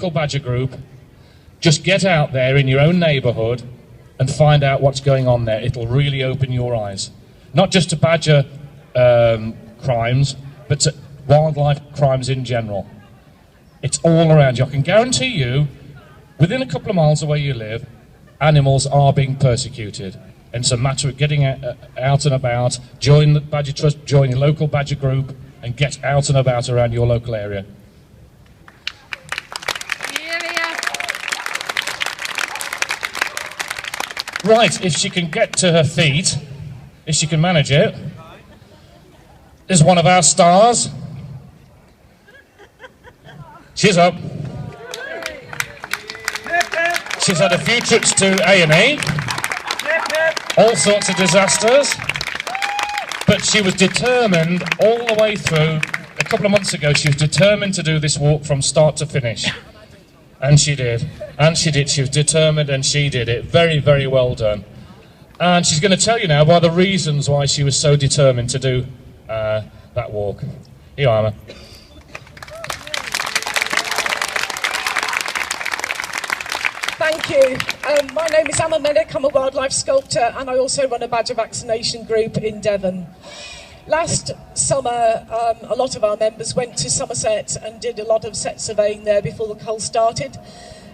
local badger group, just get out there in your own neighbourhood and find out what's going on there. It'll really open your eyes. Not just to badger crimes, but to wildlife crimes in general. It's all around you. I can guarantee you, within a couple of miles of where you live, animals are being persecuted. And it's a matter of getting out and about, join the Badger Trust, join your local badger group, and get out and about around your local area. Right, if she can get to her feet, if she can manage it, is one of our stars. She's up. She's had a few trips to A&E, all sorts of disasters, but she was determined all the way through. A couple of months ago, she was determined to do this walk from start to finish. And she did. And she did. She was determined and she did it. Very, very well done. And she's going to tell you now by the reasons why she was so determined to do that walk. Here you are, Emma. Thank you. My name is Emma Menec. I'm a wildlife sculptor and I also run a badger vaccination group in Devon. Last summer, a lot of our members went to Somerset and did a lot of set surveying there before the cull started.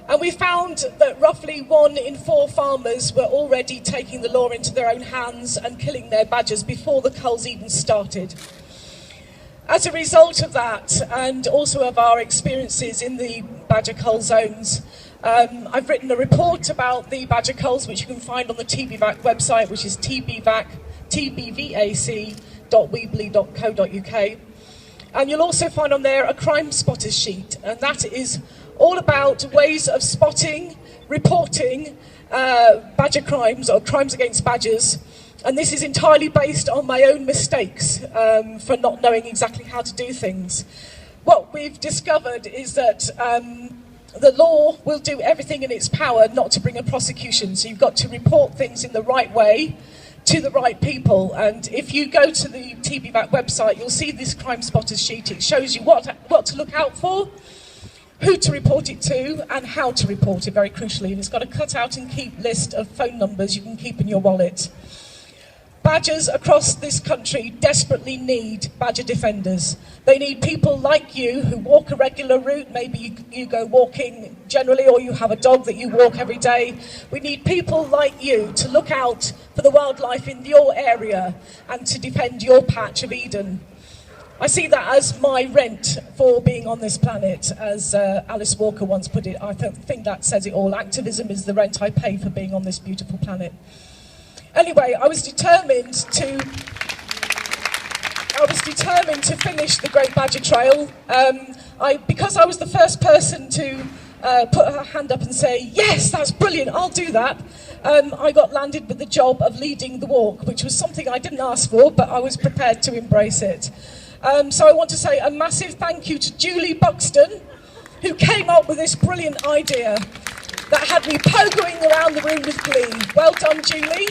And we found that roughly 1 in 4 farmers were already taking the law into their own hands and killing their badgers before the culls even started. As a result of that, and also of our experiences in the badger cull zones, I've written a report about the badger culls, which you can find on the TBVAC website, which is tbvac.weebly.co.uk. And you'll also find on there a crime spotters sheet, and that is all about ways of spotting, reporting badger crimes or crimes against badgers. And this is entirely based on my own mistakes for not knowing exactly how to do things. What we've discovered is that the law will do everything in its power not to bring a prosecution. So you've got to report things in the right way to the right people. And if you go to the TBVAC website, you'll see this crime spotters sheet. It shows you what to look out for, who to report it to, and how to report it, very crucially. And it's got a cut out and keep list of phone numbers you can keep in your wallet. Badgers across this country desperately need badger defenders. They need people like you who walk a regular route. Maybe you go walking generally, or you have a dog that you walk every day. We need people like you to look out for the wildlife in your area and to defend your patch of Eden. I see that as my rent for being on this planet, as Alice Walker once put it. I think that says it all. Activism is the rent I pay for being on this beautiful planet. Anyway, I was determined to finish the Great Badger Trail. Because I was the first person to put her hand up and say, yes, that's brilliant, I'll do that. I got landed with the job of leading the walk, which was something I didn't ask for, but I was prepared to embrace it. So I want to say a massive thank you to Julie Buxton, who came up with this brilliant idea that had me pogoing around the room with glee. Well done, Julie.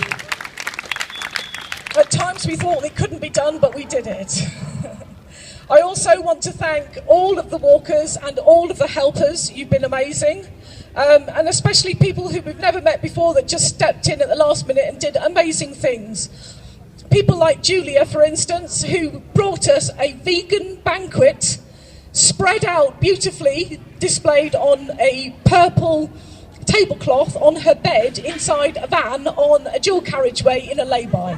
At times we thought it couldn't be done, but we did it. I also want to thank all of the walkers and all of the helpers. You've been amazing. And especially people who we've never met before that just stepped in at the last minute and did amazing things. People like Julia, for instance, who brought us a vegan banquet, spread out beautifully, displayed on a purple tablecloth on her bed inside a van on a dual carriageway in a lay-by.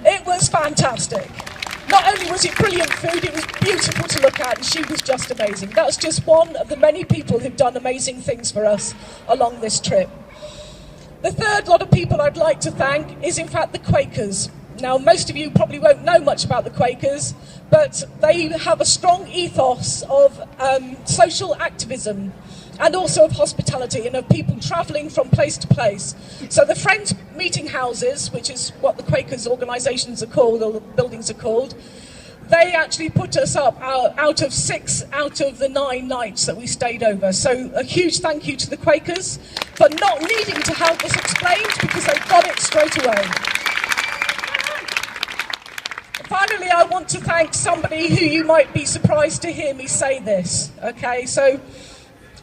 It was fantastic. Not only was it brilliant food, it was beautiful to look at, and she was just amazing. That's just one of the many people who've done amazing things for us along this trip. The third lot of people I'd like to thank is, in fact, the Quakers. Now, most of you probably won't know much about the Quakers, but they have a strong ethos of social activism and also of hospitality and of people travelling from place to place. So the Friends meeting houses, which is what the Quakers organisations are called, or the buildings are called, they actually put us up out of 6 out of the 9 nights that we stayed over. So a huge thank you to the Quakers for not needing to have this explained, because they got it straight away. Finally, I want to thank somebody who you might be surprised to hear me say this. Okay, so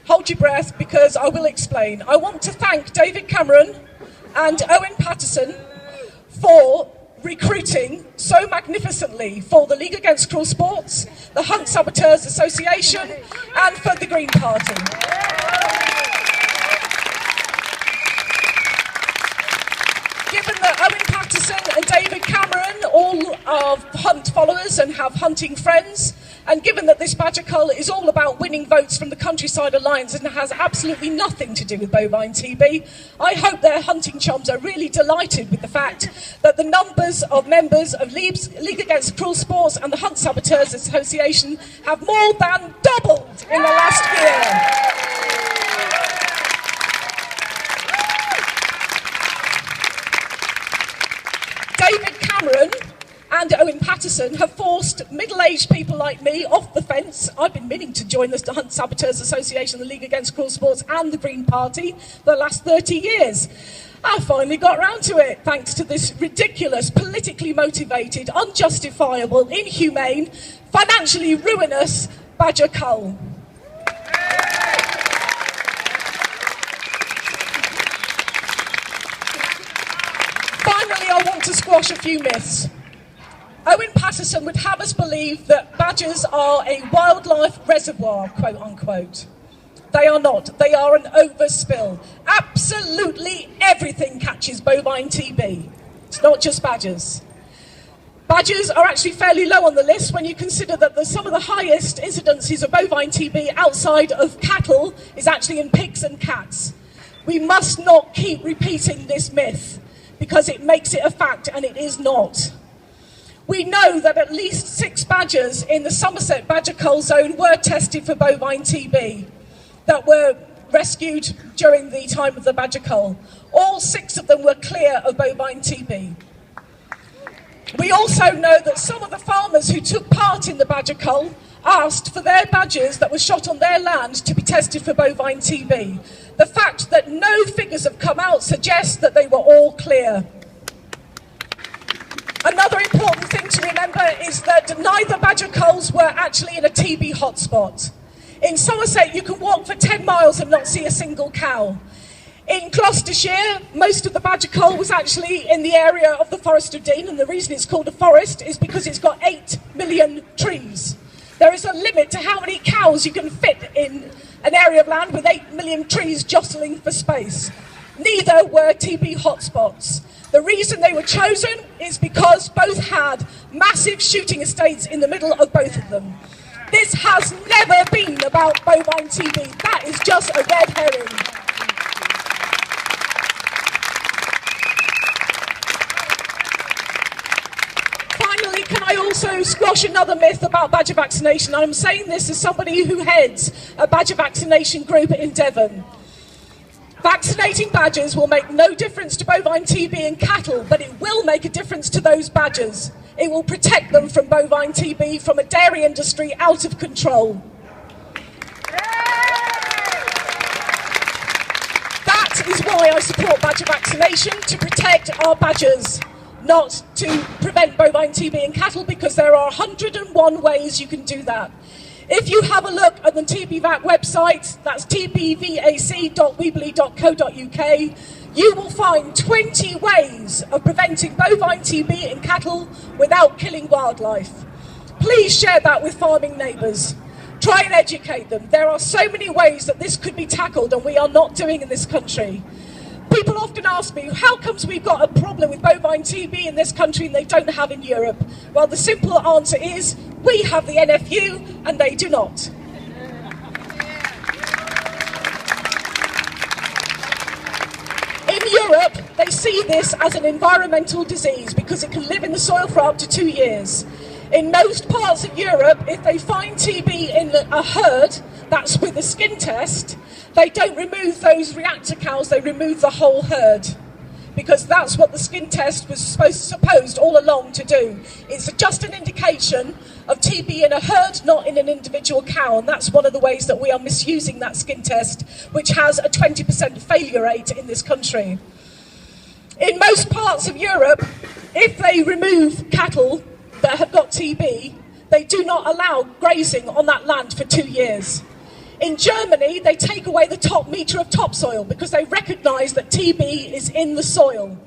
Hold your breath, because I will explain. I want to thank David Cameron and Owen Paterson for recruiting so magnificently for the League Against Cruel Sports, the Hunt Saboteurs Association, and for the Green Party. Given that Owen Paterson and David Cameron all are Hunt followers and have hunting friends, and given that this badger cull is all about winning votes from the Countryside Alliance and has absolutely nothing to do with bovine TB, I hope their hunting chums are really delighted with the fact that the numbers of members of League Against Cruel Sports and the Hunt Saboteurs Association have more than doubled in the last year. David Cameron and Owen Paterson have forced middle-aged people like me off the fence. I've been meaning to join the Hunt Saboteurs Association, the League Against Cruel Sports and the Green Party for the last 30 years. I finally got round to it, thanks to this ridiculous, politically motivated, unjustifiable, inhumane, financially ruinous badger cull. Finally, I want to squash a few myths. Owen Paterson would have us believe that badgers are a wildlife reservoir, quote unquote. They are not. They are an overspill. Absolutely everything catches bovine TB. It's not just badgers. Badgers are actually fairly low on the list when you consider that some of the highest incidences of bovine TB outside of cattle is actually in pigs and cats. We must not keep repeating this myth, because it makes it a fact, and it is not. We know that at least 6 badgers in the Somerset badger cull zone were tested for bovine TB that were rescued during the time of the badger cull. All 6 of them were clear of bovine TB. We also know that some of the farmers who took part in the badger cull asked for their badgers that were shot on their land to be tested for bovine TB. The fact that no figures have come out suggests that they were all clear. Another important thing to remember is that neither badger culls were actually in a TB hotspot. In Somerset, you can walk for 10 miles and not see a single cow. In Gloucestershire, most of the badger cull was actually in the area of the Forest of Dean, and the reason it's called a forest is because it's got 8 million trees. There is a limit to how many cows you can fit in an area of land with 8 million trees jostling for space. Neither were TB hotspots. The reason they were chosen is because both had massive shooting estates in the middle of both of them. This has never been about bovine TB. That is just a red herring. Finally, can I also squash another myth about badger vaccination? I'm saying this as somebody who heads a badger vaccination group in Devon. Vaccinating badgers will make no difference to bovine TB in cattle, but it will make a difference to those badgers. It will protect them from bovine TB, from a dairy industry out of control. That is why I support badger vaccination, to protect our badgers, not to prevent bovine TB in cattle, because there are 101 ways you can do that. If you have a look at the TBVAC website, that's tbvac.weebly.co.uk, you will find 20 ways of preventing bovine TB in cattle without killing wildlife. Please share that with farming neighbours. Try and educate them. There are so many ways that this could be tackled, and we are not doing in this country. People often ask me, how comes we've got a problem with bovine TB in this country and they don't have in Europe? Well, the simple answer is, we have the NFU and they do not. In Europe, they see this as an environmental disease because it can live in the soil for up to 2 years. In most parts of Europe, if they find TB in a herd, that's with a skin test, they don't remove those reactor cows, they remove the whole herd. Because that's what the skin test was supposed all along to do. It's just an indication of TB in a herd, not in an individual cow, and that's one of the ways that we are misusing that skin test, which has a 20% failure rate in this country. In most parts of Europe, if they remove cattle that have got TB, they do not allow grazing on that land for 2 years. In Germany, they take away the top metre of topsoil because they recognise that TB is in the soil.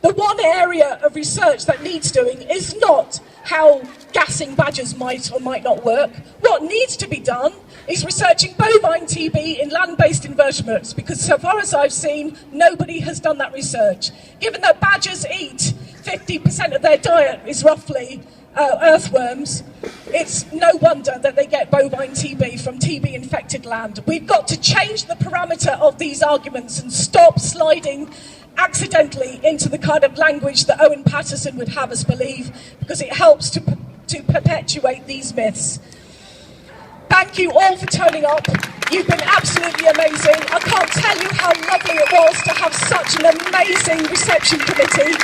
The one area of research that needs doing is not how gassing badgers might or might not work. What needs to be done is researching bovine TB in land-based invertebrates, because so far as I've seen, nobody has done that research. Given that badgers eat 50% of their diet is roughly earthworms, it's no wonder that they get bovine TB from TB-infected land. We've got to change the parameter of these arguments and stop sliding accidentally into the kind of language that Owen Paterson would have us believe, because it helps to perpetuate these myths. Thank you all for turning up. You've been absolutely amazing. I can't tell you how lovely it was to have such an amazing reception committee.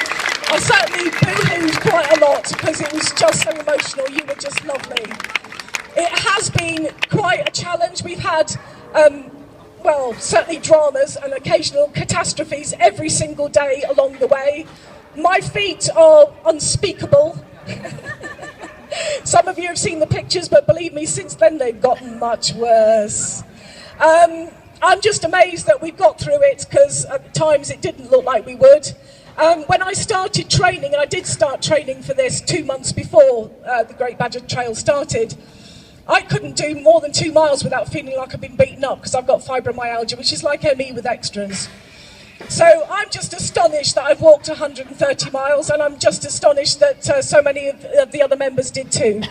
I certainly boo-hooed quite a lot because it was just so emotional. You were just lovely. It has been quite a challenge. We've had well, certainly dramas and occasional catastrophes every single day along the way. My feet are unspeakable. Some of you have seen the pictures, but believe me, since then they've gotten much worse. I'm just amazed that we got through it, because at times it didn't look like we would. When I started training, and I did start training for this 2 months before the Great Badger Trail started, I couldn't do more than 2 miles without feeling like I've been beaten up, because I've got fibromyalgia, which is like ME with extras. So I'm just astonished that I've walked 130 miles, and I'm just astonished that so many of the other members did too.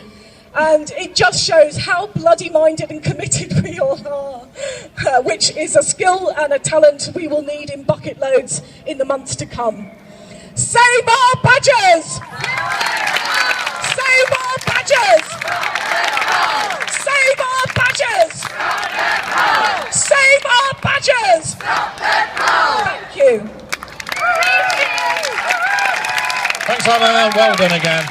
And it just shows how bloody minded and committed we all are, which is a skill and a talent we will need in bucket loads in the months to come. Save our badgers! Save our badgers! Save our badgers! Save our badgers! Thank you. Thanks, Anna. Well done again.